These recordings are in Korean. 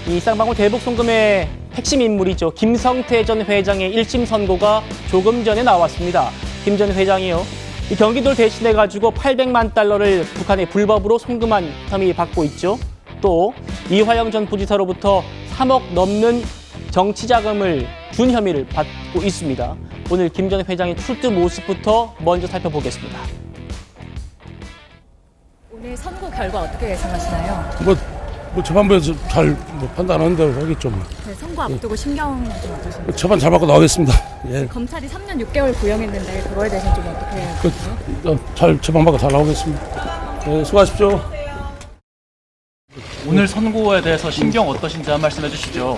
이 쌍방울 대북 송금의 핵심 인물이죠. 김성태 전 회장의 1심 선고가 조금 전에 나왔습니다. 김 전 회장이요. 이 경기도를 대신해가지고 800만 달러를 북한에 불법으로 송금한 혐의 받고 있죠. 또 이화영 전 부지사로부터 3억 넘는 정치자금을 준 혐의를 받고 있습니다. 오늘 김 전 회장의 출두 모습부터 먼저 살펴보겠습니다. 오늘 선고 결과 어떻게 예상하시나요? 재판부에서 잘 판단하는 대로 하겠죠. 네, 선고 앞두고 신경 좀 어떠신가요? 재판 잘 받고 나오겠습니다. 예. 검찰이 3년 6개월 구형했는데 그거에 대해서 좀 어떻게 보세요? 잘 재판 받고 잘 나오겠습니다. 예, 수고하십시오. 오늘 선고에 대해서 신경 어떠신지 한 말씀 해주시죠.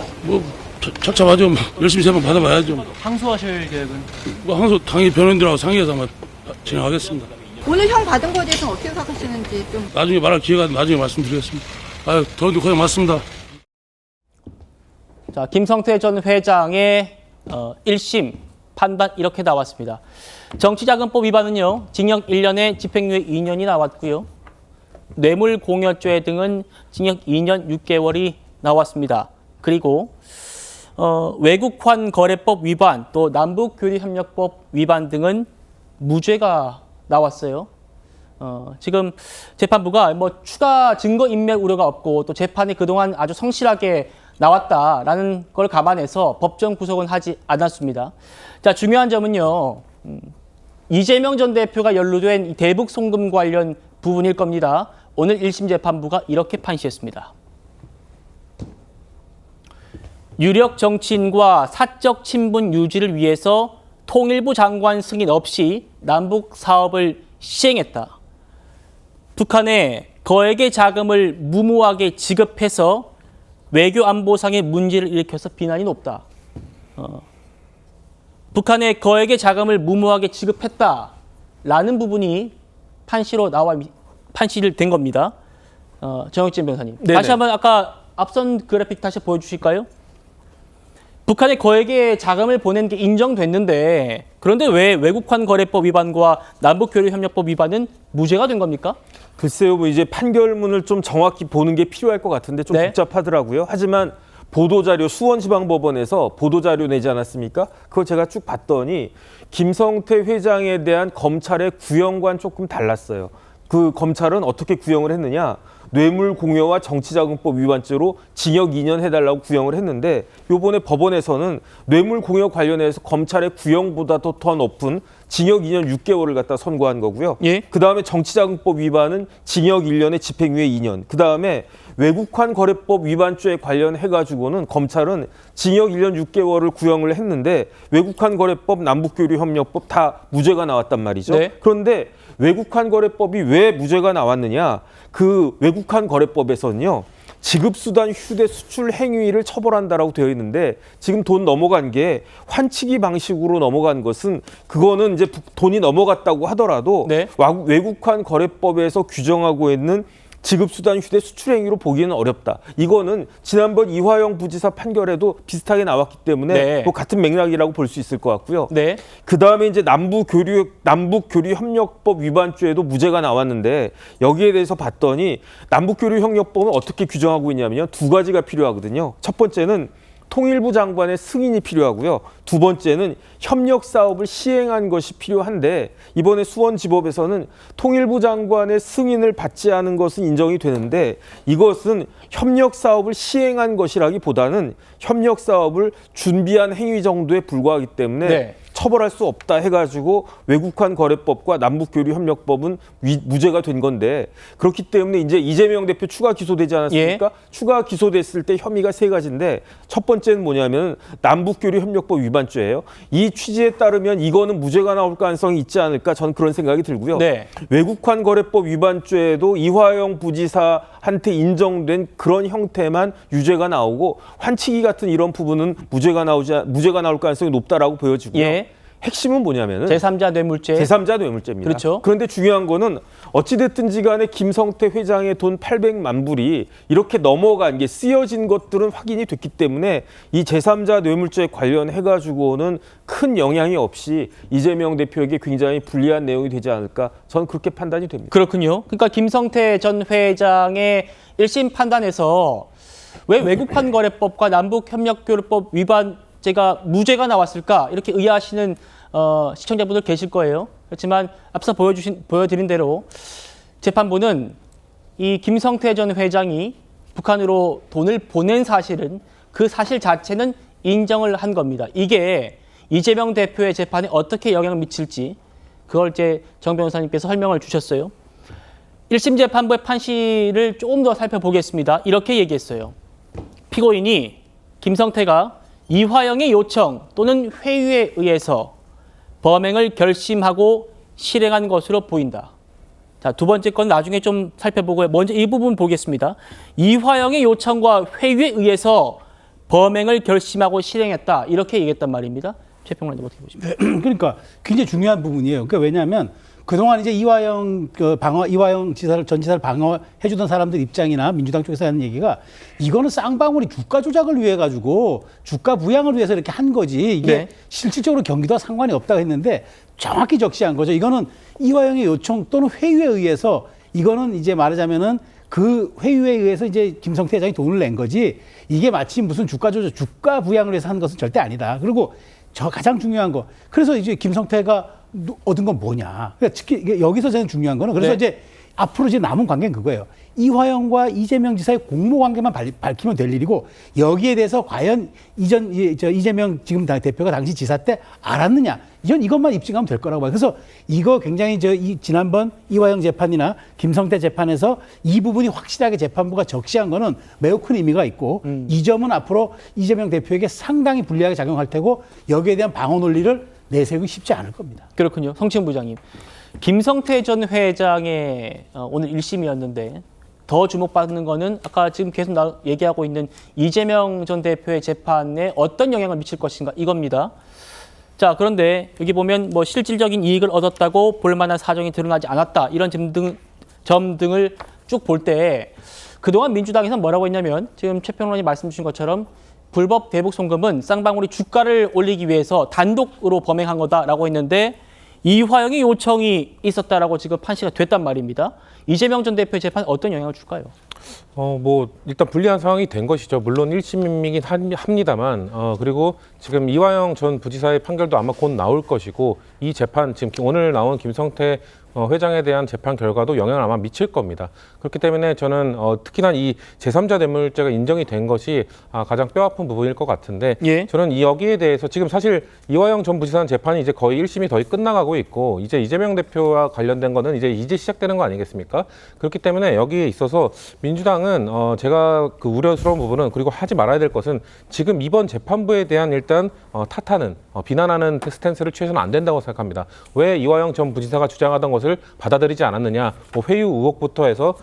착착하죠. 열심히 재판 받아봐야죠. 항소하실 계획은? 항소 당연히 변호인들하고 상의해서 아마 진행하겠습니다. 오늘 형 받은 거에 대해서는 어떻게 생각하시는지 좀. 나중에 말할 기회가 나중에 말씀드리겠습니다. 더운데 고생 많습니다. 자, 김성태 전 회장의 1심 판단 이렇게 나왔습니다. 정치자금법 위반은요, 징역 1년에 집행유예 2년이 나왔고요. 뇌물공여죄 등은 징역 2년 6개월이 나왔습니다. 그리고 외국환 거래법 위반, 또 남북교류협력법 위반 등은 무죄가 나왔어요. 지금 재판부가 추가 증거 인멸 우려가 없고 또 재판이 그동안 아주 성실하게 나왔다라는 걸 감안해서 법정 구속은 하지 않았습니다. 자, 중요한 점은요, 이재명 전 대표가 연루된 이 대북 송금 관련 부분일 겁니다. 오늘 1심 재판부가 이렇게 판시했습니다. 유력 정치인과 사적 친분 유지를 위해서 통일부 장관 승인 없이 남북 사업을 시행했다. 북한에 거액의 자금을 무모하게 지급해서 외교 안보상의 문제를 일으켜서 비난이 높다. 북한에 거액의 자금을 무모하게 지급했다라는 부분이 판시를 된 겁니다. 정혁진 변호사님. 네네. 다시 한번 아까 앞선 그래픽 다시 보여주실까요? 북한에 거액의 자금을 보낸 게 인정됐는데 그런데 왜 외국환 거래법 위반과 남북교류협력법 위반은 무죄가 된 겁니까? 글쎄요, 이제 판결문을 좀 정확히 보는 게 필요할 것 같은데 좀 네. 복잡하더라고요. 하지만 보도자료, 수원지방법원에서 보도자료 내지 않았습니까? 그거 제가 쭉 봤더니 김성태 회장에 대한 검찰의 구형과는 조금 달랐어요. 그 검찰은 어떻게 구형을 했느냐? 뇌물공여와 정치자금법 위반죄로 징역 2년 해달라고 구형을 했는데 이번에 법원에서는 뇌물공여 관련해서 검찰의 구형보다도 더 높은 징역 2년 6개월을 갖다 선고한 거고요. 예. 그다음에 정치자금법 위반은 징역 1년에 집행유예 2년. 그다음에 외국환 거래법 위반죄에 관련해가지고는 검찰은 징역 1년 6개월을 구형을 했는데 외국환 거래법, 남북교류협력법 다 무죄가 나왔단 말이죠. 네. 그런데 외국환 거래법이 왜 무죄가 나왔느냐? 그 외국환 거래법에서는요. 지급수단 휴대 수출 행위를 처벌한다라고 되어 있는데 지금 돈 넘어간 게 환치기 방식으로 넘어간 것은 그거는 이제 돈이 넘어갔다고 하더라도 네. 외국환 거래법에서 규정하고 있는 지급수단 휴대 수출 행위로 보기에는 어렵다. 이거는 지난번 이화영 부지사 판결에도 비슷하게 나왔기 때문에 네. 뭐 같은 맥락이라고 볼 수 있을 것 같고요. 네. 그다음에 이제 남북교류협력법 위반죄에도 무죄가 나왔는데 여기에 대해서 봤더니 남북교류협력법은 어떻게 규정하고 있냐면요. 두 가지가 필요하거든요. 첫 번째는 통일부 장관의 승인이 필요하고요. 두 번째는 협력 사업을 시행한 것이 필요한데 이번에 수원지법에서는 통일부 장관의 승인을 받지 않은 것은 인정이 되는데 이것은 협력 사업을 시행한 것이라기보다는 협력 사업을 준비한 행위 정도에 불과하기 때문에 네. 처벌할 수 없다 해가지고 외국환 거래법과 남북교류협력법은 무죄가 된 건데 그렇기 때문에 이제 이재명 대표 추가 기소되지 않았습니까? 예. 추가 기소됐을 때 혐의가 세 가지인데 첫 번째는 뭐냐면 남북교류협력법 위반죄예요. 이 취지에 따르면 이거는 무죄가 나올 가능성이 있지 않을까 저는 그런 생각이 들고요. 네. 외국환 거래법 위반죄에도 이화영 부지사한테 인정된 그런 형태만 유죄가 나오고 환치기 같은 이런 부분은 무죄가 나올 가능성이 높다라고 보여지고요. 예. 핵심은 뭐냐면은 제3자 뇌물죄. 제3자 뇌물죄입니다. 그렇죠. 그런데 중요한 거는 어찌됐든지 간에 김성태 회장의 돈 800만 불이 이렇게 넘어간 게 쓰여진 것들은 확인이 됐기 때문에 이 제3자 뇌물죄에 관련해가지고는 큰 영향이 없이 이재명 대표에게 굉장히 불리한 내용이 되지 않을까 저는 그렇게 판단이 됩니다. 그렇군요. 그러니까 김성태 전 회장의 1심 판단에서 왜 외국환 거래법과 남북협력교류법 위반죄가 무죄가 나왔을까? 이렇게 의아하시는 시청자분들 계실 거예요. 그렇지만 앞서 보여드린 대로 재판부는 이 김성태 전 회장이 북한으로 돈을 보낸 사실은 그 사실 자체는 인정을 한 겁니다. 이게 이재명 대표의 재판에 어떻게 영향을 미칠지 그걸 이제 정 변호사님께서 설명을 주셨어요. 1심 재판부의 판시를 조금 더 살펴보겠습니다. 이렇게 얘기했어요. 피고인이 김성태가 이화영의 요청 또는 회유에 의해서 범행을 결심하고 실행한 것으로 보인다. 자, 두 번째 건 나중에 좀 살펴보고요. 먼저 이 부분 보겠습니다. 이화영의 요청과 회유에 의해서 범행을 결심하고 실행했다. 이렇게 얘기했단 말입니다. 최평론님 어떻게 보십니까? 그러니까 굉장히 중요한 부분이에요. 그러니까 왜냐하면 그동안 이제 이화영 지사를 전 지사를 방어해주던 사람들 입장이나 민주당 쪽에서 하는 얘기가 이거는 쌍방울이 주가 조작을 위해 가지고 주가 부양을 위해서 이렇게 한 거지 이게 네. 실질적으로 경기도와 상관이 없다고 했는데 정확히 적시한 거죠. 이거는 이화영의 요청 또는 회유에 의해서 이거는 이제 말하자면은 그 회유에 의해서 이제 김성태 회장이 돈을 낸 거지 이게 마치 무슨 주가 조작, 주가 부양을 위해서 한 것은 절대 아니다. 그리고 저 가장 중요한 거. 그래서 이제 김성태가 얻은 건 뭐냐. 그러니까 특히 여기서 제일 중요한 거는 그래서 네. 이제 앞으로 이제 남은 관계는 그거예요. 이화영과 이재명 지사의 공모 관계만 밝히면 될 일이고 여기에 대해서 과연 이재명 지금 대표가 당시 지사 때 알았느냐. 이것만 입증하면 될 거라고 봐요. 그래서 이거 굉장히 지난번 이화영 재판이나 김성태 재판에서 이 부분이 확실하게 재판부가 적시한 거는 매우 큰 의미가 있고 이 점은 앞으로 이재명 대표에게 상당히 불리하게 작용할 테고 여기에 대한 방어 논리를 내세우기 쉽지 않을 겁니다. 그렇군요. 성치훈 부장님. 김성태 전 회장의 오늘 1심이었는데 더 주목받는 거는 아까 지금 계속 얘기하고 있는 이재명 전 대표의 재판에 어떤 영향을 미칠 것인가 이겁니다. 자, 그런데 여기 보면 뭐 실질적인 이익을 얻었다고 볼 만한 사정이 드러나지 않았다. 이런 점 등을 쭉 볼 때 그동안 민주당에서는 뭐라고 했냐면 지금 최평론이 말씀 주신 것처럼 불법 대북 송금은 쌍방울이 주가를 올리기 위해서 단독으로 범행한 거다라고 했는데 이화영의 요청이 있었다라고 지금 판시가 됐단 말입니다. 이재명 전 대표의 재판에 어떤 영향을 줄까요? 일단 불리한 상황이 된 것이죠. 물론 1심이긴 합니다만, 그리고 지금 이화영 전 부지사의 판결도 아마 곧 나올 것이고, 이 재판, 지금 오늘 나온 김성태 회장에 대한 재판 결과도 영향을 아마 미칠 겁니다. 그렇기 때문에 저는 특히나 이 제3자 뇌물죄가 인정이 된 것이 가장 뼈아픈 부분일 것 같은데, 예. 저는 여기에 대해서 지금 사실 이화영 전 부지사 재판이 이제 거의 1심이 거의 끝나가고 있고, 이제 이재명 대표와 관련된 거는 이제 시작되는 거 아니겠습니까? 그렇기 때문에 여기에 있어서 민주당은 제가 그 우려스러운 부분은, 그리고 하지 말아야 될 것은 지금 이번 재판부에 대한 일단 탓하는 비난하는 스탠스를 취해서는 안 된다고 생각합니다. 왜 이화영 전 부지사가 주장하던 것을 받아들이지 않았느냐, 회유 의혹부터 해서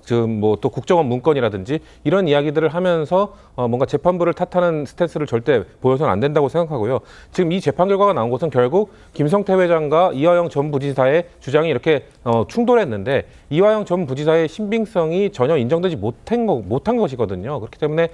지금 뭐 또 국정원 문건이라든지 이런 이야기들을 하면서 뭔가 재판부를 탓하는 스탠스를 절대 보여서는 안 된다고 생각하고요. 지금 이 재판 결과가 나온 것은 결국 김성태 회장과 이화영 전 부지사의 주장이 이렇게 충돌했는데 이화영 전 부지사의 신빙성이 전혀 인정되지 못한 것이거든요. 그렇기 때문에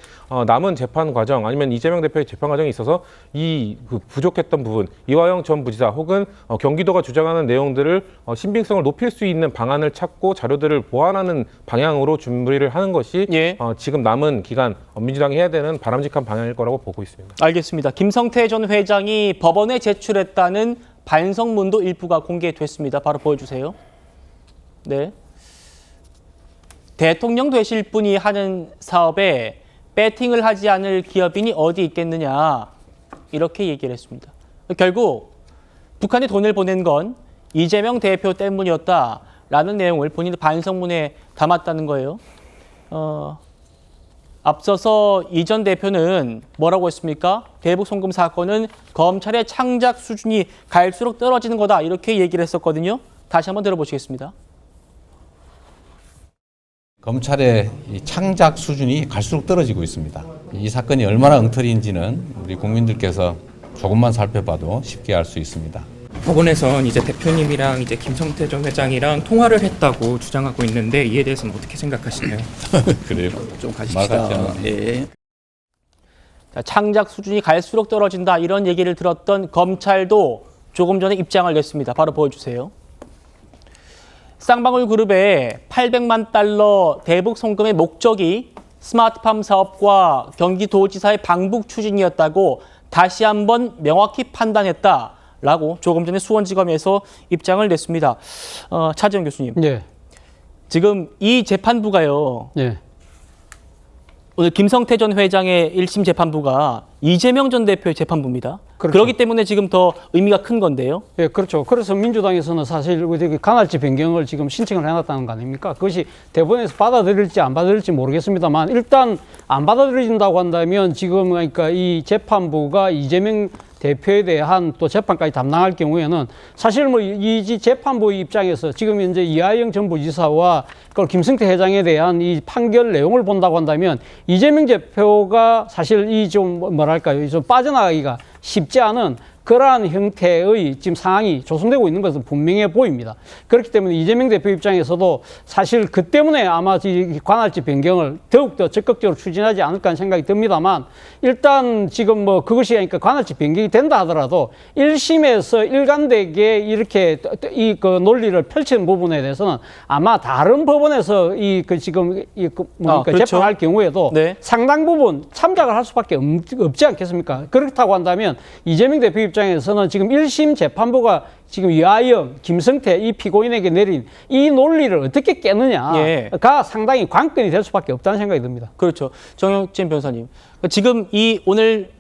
남은 재판 과정 아니면 이재명 대표의 재판 과정에 있어서 그 부족했던 부분, 이화영 전 부지사 혹은 경기도가 주장하는 내용들을 신빙성을 높일 수 있는 방안을 찾고 자료들을 보완하는 방향으로 준비를 하는 것이 예. 지금 남은 기간 민주당이 해야 되는 바람직한 방향일 거라고 보고 있습니다. 알겠습니다. 김성태 전 회장이 법원에 제출했다는 반성문도 일부가 공개됐습니다. 바로 보여주세요. 네. 대통령 되실 분이 하는 사업에 배팅을 하지 않을 기업인이 어디 있겠느냐 이렇게 얘기를 했습니다. 결국 북한에 돈을 보낸 건 이재명 대표 때문이었다라는 내용을 본인의 반성문에 담았다는 거예요. 앞서서 이 전 대표는 뭐라고 했습니까? 대북 송금 사건은 검찰의 창작 수준이 갈수록 떨어지는 거다 이렇게 얘기를 했었거든요. 다시 한번 들어보시겠습니다. 검찰의 이 창작 수준이 갈수록 떨어지고 있습니다. 이 사건이 얼마나 엉터리인지는 우리 국민들께서 조금만 살펴봐도 쉽게 알 수 있습니다. 법원에선 이제 대표님이랑 이제 김성태 전 회장이랑 통화를 했다고 주장하고 있는데 이에 대해서는 어떻게 생각하시나요? 그래요. 좀 가십시다. 예. 자, 창작 수준이 갈수록 떨어진다 이런 얘기를 들었던 검찰도 조금 전에 입장을 냈습니다. 바로 보여주세요. 쌍방울 그룹의 $800만 대북 송금의 목적이 스마트팜 사업과 경기도지사의 방북 추진이었다고 다시 한번 명확히 판단했다라고 조금 전에 수원지검에서 입장을 냈습니다. 차재현 교수님, 예. 지금 이 재판부가요. 예. 오늘 김성태 전 회장의 1심 재판부가 이재명 전 대표의 재판부입니다. 그렇죠. 그렇기 때문에 지금 더 의미가 큰 건데요. 예, 그렇죠. 그래서 민주당에서는 사실 우리 관할지 변경을 지금 신청을 해놨다는 거 아닙니까? 그것이 대법원에서 받아들일지 안 받아들일지 모르겠습니다만 일단 안 받아들인다고 한다면 지금 그러니까 이 재판부가 이재명 대표에 대한 또 재판까지 담당할 경우에는 사실 뭐 이 재판부 입장에서 지금 현재 이하영 전 부지사와 그 김성태 회장에 대한 이 판결 내용을 본다고 한다면 이재명 대표가 사실 이 좀 뭐랄까요, 좀 빠져나가기가 쉽지 않은 그러한 형태의 지금 상황이 조성되고 있는 것은 분명해 보입니다. 그렇기 때문에 이재명 대표 입장에서도 사실 그 때문에 아마 이 관할지 변경을 더욱더 적극적으로 추진하지 않을까 하는 생각이 듭니다만 일단 지금 뭐 그것이 그러니까 관할지 변경이 된다 하더라도 1심에서 일관되게 이렇게 이 그 논리를 펼치는 부분에 대해서는 아마 다른 법원에서 이 그 지금 그렇죠. 재판할 경우에도 네. 상당 부분 참작을 할 수밖에 없지 않겠습니까? 그렇다고 한다면 이재명 대표 입장에서는 지금 1심 재판부가 지금 이하영, 김성태 이 피고인에게 내린 이 논리를 어떻게 깨느냐가 예. 상당히 관건이 될 수밖에 없다는 생각이 듭니다. 그렇죠. 정영진 변호사님. 지금 이 오늘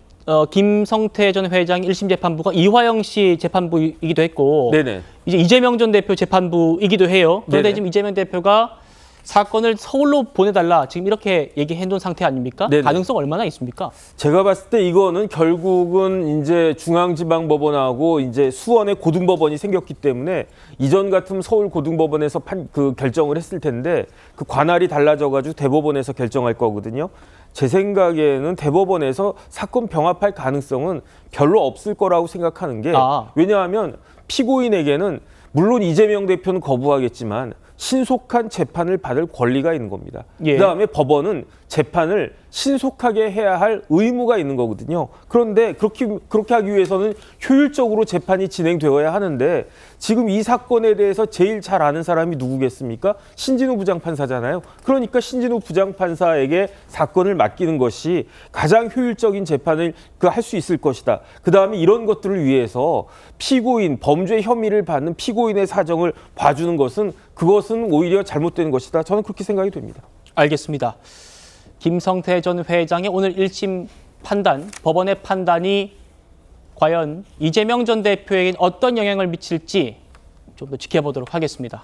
김성태 전 회장 1심 재판부가 이화영 씨 재판부이기도 했고 네네. 이제 이재명 전 대표 재판부이기도 해요. 그런데 네네. 지금 이재명 대표가 사건을 서울로 보내달라 지금 이렇게 얘기해 놓은 상태 아닙니까? 네네. 가능성 얼마나 있습니까? 제가 봤을 때 이거는 결국은 이제 중앙지방법원하고 이제 수원의 고등법원이 생겼기 때문에 이전 같으면 서울 고등법원에서 그 결정을 했을 텐데 그 관할이 달라져가지고 대법원에서 결정할 거거든요. 제 생각에는 대법원에서 사건 병합할 가능성은 별로 없을 거라고 생각하는 게 왜냐하면 피고인에게는 물론 이재명 대표는 거부하겠지만 신속한 재판을 받을 권리가 있는 겁니다. 예. 그다음에 법원은 재판을 신속하게 해야 할 의무가 있는 거거든요. 그런데 그렇게 하기 위해서는 효율적으로 재판이 진행되어야 하는데 지금 이 사건에 대해서 제일 잘 아는 사람이 누구겠습니까? 신진우 부장판사잖아요. 그러니까 신진우 부장판사에게 사건을 맡기는 것이 가장 효율적인 재판을 할 수 있을 것이다. 그다음에 이런 것들을 위해서 피고인, 범죄 혐의를 받는 피고인의 사정을 봐주는 것은 그것은 오히려 잘못된 것이다. 저는 그렇게 생각이 됩니다. 알겠습니다. 김성태 전 회장의 오늘 1심 판단, 법원의 판단이 과연 이재명 전 대표에게 어떤 영향을 미칠지 좀 더 지켜보도록 하겠습니다.